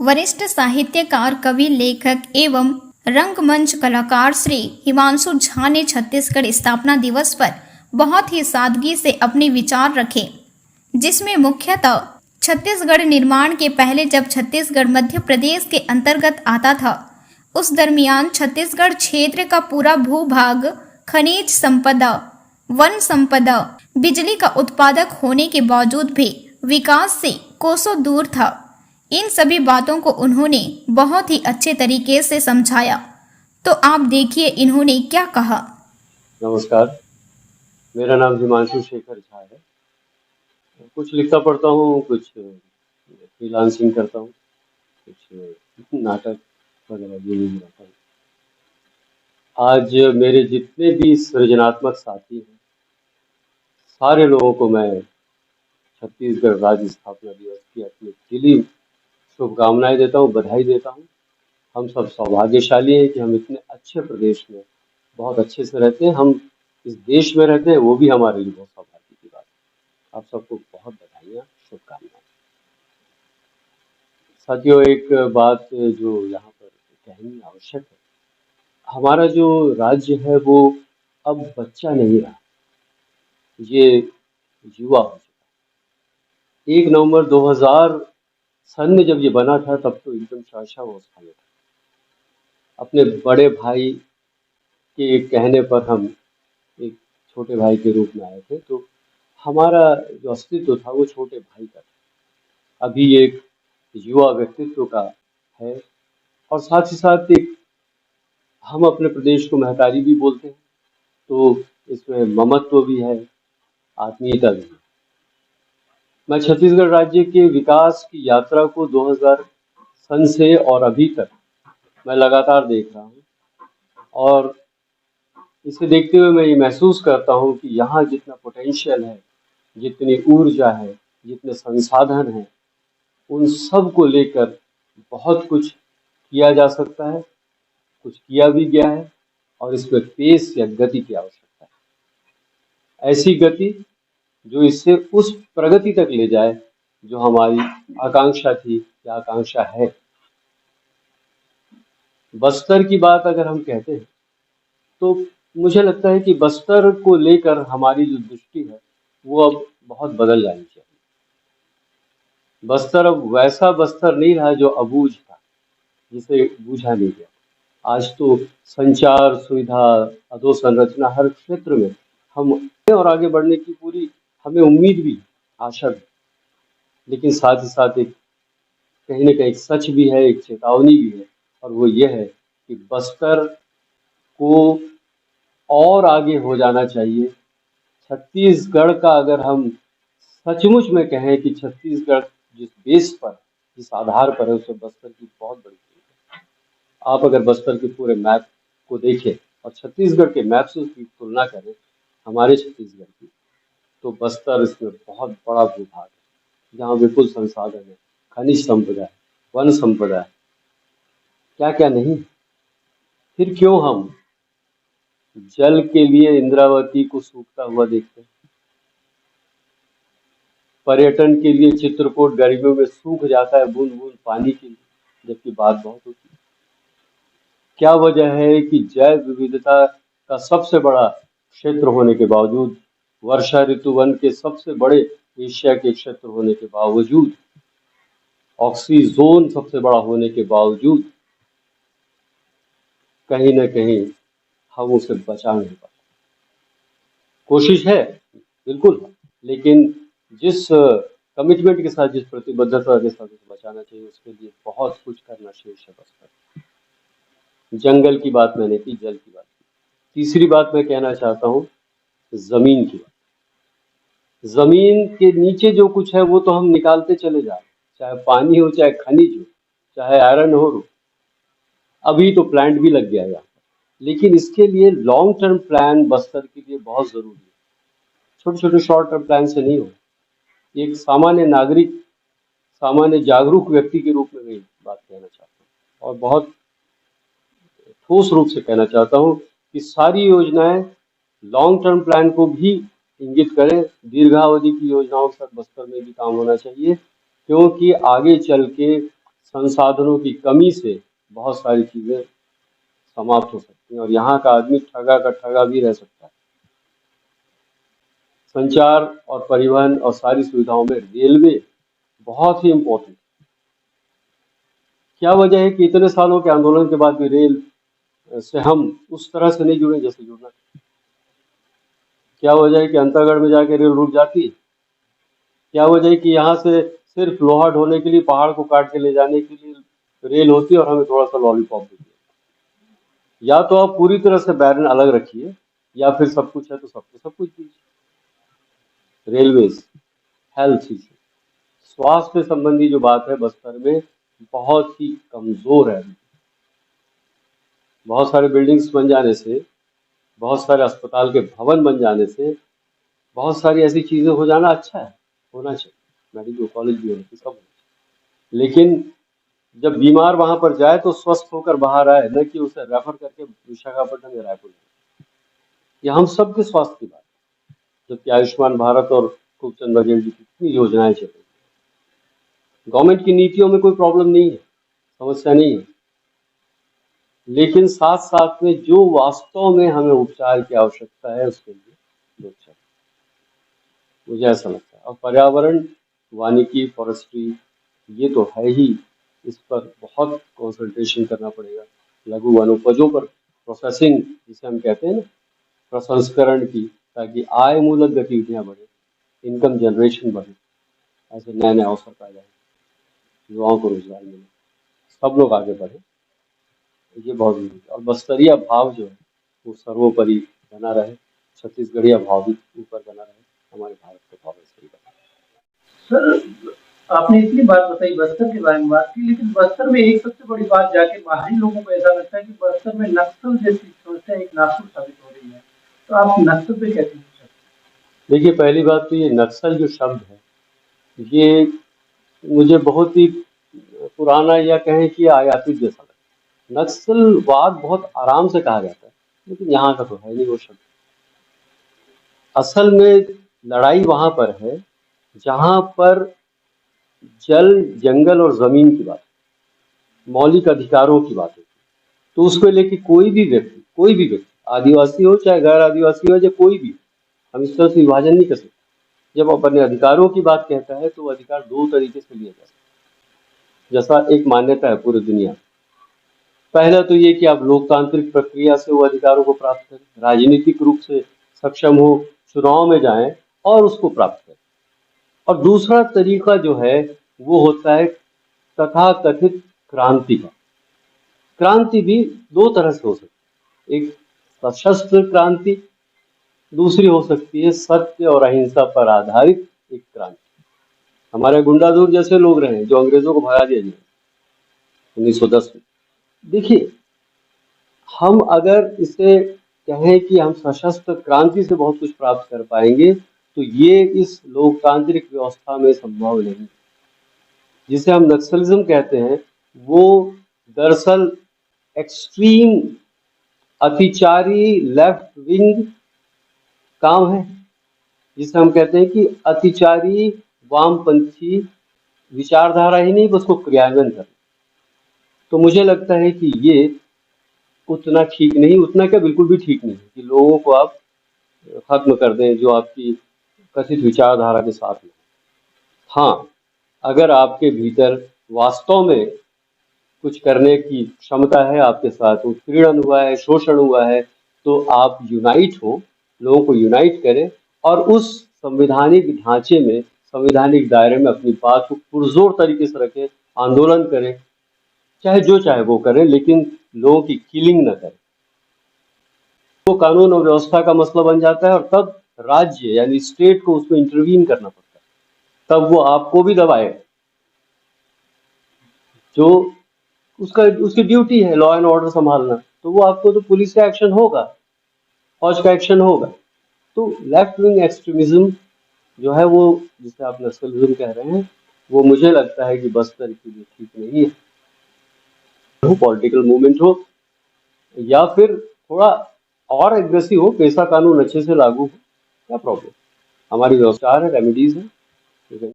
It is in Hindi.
वरिष्ठ साहित्यकार, कवि, लेखक एवं रंगमंच कलाकार श्री हिमांशु झा ने छत्तीसगढ़ स्थापना दिवस पर बहुत ही सादगी से अपने विचार रखे, जिसमें मुख्यतः छत्तीसगढ़ निर्माण के पहले जब छत्तीसगढ़ मध्य प्रदेश के अंतर्गत आता था, उस दरमियान छत्तीसगढ़ क्षेत्र का पूरा भूभाग खनिज संपदा, वन संपदा, बिजली का उत्पादक होने के बावजूद भी विकास से कोसों दूर था। इन सभी बातों को उन्होंने बहुत ही अच्छे तरीके से समझाया। तो आप देखिए इन्होंने क्या कहा। नमस्कार, मेरा नाम हिमांशु शेखर झा है। कुछ लिखता पढ़ता हूँ, कुछ फ्रीलांसिंग करता हूँ, कुछ नाटक वगैरह ये भी करता हूँ। आज मेरे जितने भी सृजनात्मक साथी हैं, सारे लोगों को मैं छत्तीसगढ़ राज्य स्थापना दिवस की अपनी दिली शुभकामनाएं देता हूँ, बधाई देता हूँ। हम सब सौभाग्यशाली हैं कि हम इतने अच्छे प्रदेश में बहुत अच्छे से रहते हैं। हम इस देश में रहते हैं, वो भी हमारे लिए बहुत सौभाग्य की बात है। आप सबको बहुत बधाइयाँ, शुभकामनाएं। साथियों, एक बात जो यहाँ पर कहनी आवश्यक है, हमारा जो राज्य है वो अब बच्चा नहीं रहा, ये युवा हो चुका। 1 नवंबर 2000 सन में जब ये बना था तब तो एकदम शैशवावस्था में था। अपने बड़े भाई के कहने पर हम एक छोटे भाई के रूप में आए थे, तो हमारा जो अस्तित्व था वो छोटे भाई का था। अभी एक युवा व्यक्तित्व का है, और साथ ही साथ एक हम अपने प्रदेश को महतारी भी बोलते हैं, तो इसमें ममत्व भी है, आत्मीयता भी है। मैं छत्तीसगढ़ राज्य के विकास की यात्रा को 2000 सन से और अभी तक मैं लगातार देख रहा हूँ, और इसे देखते हुए मैं ये महसूस करता हूँ कि यहाँ जितना पोटेंशियल है, जितनी ऊर्जा है, जितने संसाधन हैं, उन सब को लेकर बहुत कुछ किया जा सकता है, कुछ किया भी गया है, और इसमें पेस या गति की आवश्यकता है। ऐसी गति जो इससे उस प्रगति तक ले जाए जो हमारी आकांक्षा थी या आकांक्षा है। बस्तर की बात अगर हम कहते हैं तो मुझे लगता है कि बस्तर को लेकर हमारी जो दृष्टि है वो अब बहुत बदल जानी चाहिए। बस्तर अब वैसा बस्तर नहीं रहा जो अबूझ था, जिसे बूझा नहीं गया। आज तो संचार सुविधा, अधोसंरचना, हर क्षेत्र में हम और आगे बढ़ने की पूरी हमें उम्मीद भी, आशा भी। लेकिन साथ ही साथ एक कहीं न कहीं एक सच भी है, एक चेतावनी भी है, और वो ये है कि बस्तर को और आगे हो जाना चाहिए। छत्तीसगढ़ का अगर हम सचमुच में कहें कि छत्तीसगढ़ जिस बेस पर, जिस आधार पर है, उससे बस्तर की बहुत बड़ी है। आप अगर बस्तर के पूरे मैप को देखें और छत्तीसगढ़ के मैप से उसकी तुलना करें हमारे छत्तीसगढ़ की, तो बस्तर इसमें बहुत बड़ा भूभाग है, जहाँ विपुल संसाधन है, खनिज संपदा है, वन संपदा है, क्या क्या नहीं। फिर क्यों हम जल के लिए इंद्रावती को सूखता हुआ देखते हैं, पर्यटन के लिए चित्रकूट गर्मियों में सूख जाता है बूंद बूंद पानी के लिए, जबकि बात बहुत होती है। क्या वजह है कि जैव विविधता का सबसे बड़ा क्षेत्र होने के बावजूद, वर्षा ऋतु वन के सबसे बड़े एशिया के क्षेत्र होने के बावजूद, ऑक्सीजोन सबसे बड़ा होने के बावजूद, कहीं न कहीं हम उसे बचा नहीं पाते। कोशिश है बिल्कुल, लेकिन जिस कमिटमेंट के साथ, जिस प्रतिबद्धता के साथ उसे बचाना चाहिए, उसके लिए बहुत कुछ करना शेष है बस। जंगल की बात मैंने की, जल की बात की। तीसरी बात मैं कहना चाहता हूँ जमीन की बात। जमीन के नीचे जो कुछ है वो तो हम निकालते चले जा रहे हैं, चाहे पानी हो, चाहे खनिज हो, चाहे आयरन हो। अभी तो प्लांट भी लग गया है यहाँ पर, लेकिन इसके लिए लॉन्ग टर्म प्लान बस्तर के लिए बहुत जरूरी है। छोटे छोटे शॉर्ट टर्म प्लान से नहीं हो। एक सामान्य नागरिक, सामान्य जागरूक व्यक्ति के रूप में मैं बात कहना चाहता हूँ, और बहुत ठोस रूप से कहना चाहता हूँ कि सारी योजनाएं लॉन्ग टर्म प्लान को भी इंगित करें। दीर्घावधि की योजनाओं के साथ बस्तर में भी काम होना चाहिए, क्योंकि आगे चल के संसाधनों की कमी से बहुत सारी चीजें समाप्त हो सकती हैं और यहाँ का आदमी ठगा का ठगा भी रह सकता है। संचार और परिवहन और सारी सुविधाओं में रेलवे बहुत ही इम्पोर्टेंट। क्या वजह है कि इतने सालों के आंदोलन के बाद भी रेल से हम उस तरह से नहीं जुड़े जैसे जुड़ना था? क्या वजह है कि अंतागढ़ में जाके रेल रुक जाती है? क्या वजह है कि यहाँ से सिर्फ लोहा ढोने के लिए, पहाड़ को काट के ले जाने के लिए रेल होती है और हमें थोड़ा सा लॉलीपॉप देती है? या तो आप पूरी तरह से बैरन अलग रखिए या फिर सब कुछ है तो सबको सब कुछ दीजिए। रेलवेज, हेल्थ इशू, स्वास्थ्य संबंधी जो बात है बस्तर में बहुत ही कमजोर है। बहुत सारे बिल्डिंग्स बन जाने से, बहुत सारे अस्पताल के भवन बन जाने से, बहुत सारी ऐसी चीजें हो जाना अच्छा है, होना चाहिए, मेडिकल कॉलेज भी होना चाहिए, सब होना चाहिए। लेकिन जब बीमार वहां पर जाए तो स्वस्थ होकर बाहर आए, न कि उसे रेफर करके विशाखापट्टनम या रायपुर जाए। ये हम सबके स्वास्थ्य की बात है, जबकि आयुष्मान भारत और खूबचंद बघेल जी की कितनी योजनाएं चल रही है। गवर्नमेंट की नीतियों में कोई प्रॉब्लम नहीं है, समस्या नहीं है, लेकिन साथ साथ में जो वास्तव में हमें उपचार की आवश्यकता है उसके लिए लोग चाहिए, मुझे ऐसा लगता है। और पर्यावरण, वानिकी, फॉरेस्ट्री, ये तो है ही, इस पर बहुत कंसंट्रेशन करना पड़ेगा। लघु वनोपजों पर प्रोसेसिंग जिसे हम कहते हैं ना, प्रसंस्करण की, ताकि आय मूलक गतिविधियां बढ़े, इनकम जनरेशन बढ़े, ऐसे नए नए अवसर पाए जाए, युवाओं को रोजगार मिले, सब लोग आगे बढ़े, ये बहुत जरूरी है। और बस्तरिया भाव जो है वो सर्वोपरि बना रहे, छत्तीसगढ़िया भाव भी ऊपर बना रहे, हमारे भारत का भाव ऐसे ही बना रहे। सर, आपने इतनी बात बताई बस्तर के बारे में बात की, लेकिन बस्तर में एक सबसे बड़ी बात जाके बाहरी लोगों को ऐसा लगता है कि बस्तर में नक्सल जैसी समस्या एक नासूर साबित हो रही है, तो आप नक्सल पे कैसे पूछ सकते हैं? देखिए, पहली बात तो ये नक्सल जो शब्द है ये मुझे बहुत ही पुराना या कहें कि आयातित जैसा लगता है। नक्सलवाद बहुत आराम से कहा जाता है, लेकिन यहाँ का तो है नहीं वो शब्द। असल में लड़ाई वहां पर है जहां पर जल, जंगल और जमीन की बात, मौलिक अधिकारों की बात होती है। तो उसको लेके कोई भी व्यक्ति, आदिवासी हो चाहे गैर आदिवासी हो, या कोई भी, हम इस तरह से विभाजन नहीं कर सकते। जब अपने अधिकारों की बात कहता है तो वो अधिकार दो तरीके से लिया जा सकता है, जैसा एक मान्यता है पूरी दुनिया में। पहला तो ये कि आप लोकतांत्रिक प्रक्रिया से वो अधिकारों को प्राप्त करें, राजनीतिक रूप से सक्षम हो, चुनाव में जाएं और उसको प्राप्त करें। और दूसरा तरीका जो है वो होता है तथाकथित क्रांति का। क्रांति भी दो तरह से हो सकती है, एक सशस्त्र क्रांति, दूसरी हो सकती है सत्य और अहिंसा पर आधारित एक क्रांति। हमारे गुंडाधुर जैसे लोग रहे जो अंग्रेजों को भगा दिया गया 1910 में। देखिए, हम अगर इसे कहें कि हम सशस्त्र क्रांति से बहुत कुछ प्राप्त कर पाएंगे तो ये इस लोकतांत्रिक व्यवस्था में संभव नहीं। जिसे हम नक्सलिज्म कहते हैं वो दरअसल एक्सट्रीम अतिचारी लेफ्ट विंग काम है, जिसे हम कहते हैं कि अतिचारी वामपंथी विचारधारा ही नहीं, उसको क्रियान्वयन करना। तो मुझे लगता है कि ये उतना ठीक नहीं, उतना क्या बिल्कुल भी ठीक नहीं कि लोगों को आप खत्म कर दें जो आपकी कथित विचारधारा के साथ में। हाँ, अगर आपके भीतर वास्तव में कुछ करने की क्षमता है, आपके साथ उत्पीड़न हुआ है, शोषण हुआ है, तो आप यूनाइट हो, लोगों को यूनाइट करें और उस संवैधानिक ढांचे में, संवैधानिक दायरे में अपनी बात को पुरजोर तरीके से रखें, आंदोलन करें, चाहे जो चाहे वो करें, लेकिन लोगों की किलिंग न करें। तो कानून और व्यवस्था का मसला बन जाता है और तब राज्य यानी स्टेट को उसमें इंटरवीन करना पड़ता है, तब वो आपको भी दबाए, जो उसकी ड्यूटी है लॉ एंड ऑर्डर संभालना, तो वो आपको, तो पुलिस का एक्शन होगा, फौज का एक्शन होगा। तो लेफ्ट विंग एक्सट्रीमिज्म जो है वो, जिसे आप नक्सलिज्म कह रहे हैं, वो मुझे लगता है कि बस्तर के लिए ठीक नहीं है। पॉलिटिकल मूवमेंट हो या फिर थोड़ा और एग्रेसिव हो, पेशा कानून अच्छे से लागू हो, क्या प्रॉब्लम? हमारी व्यवस्था है, रेमेडीज है,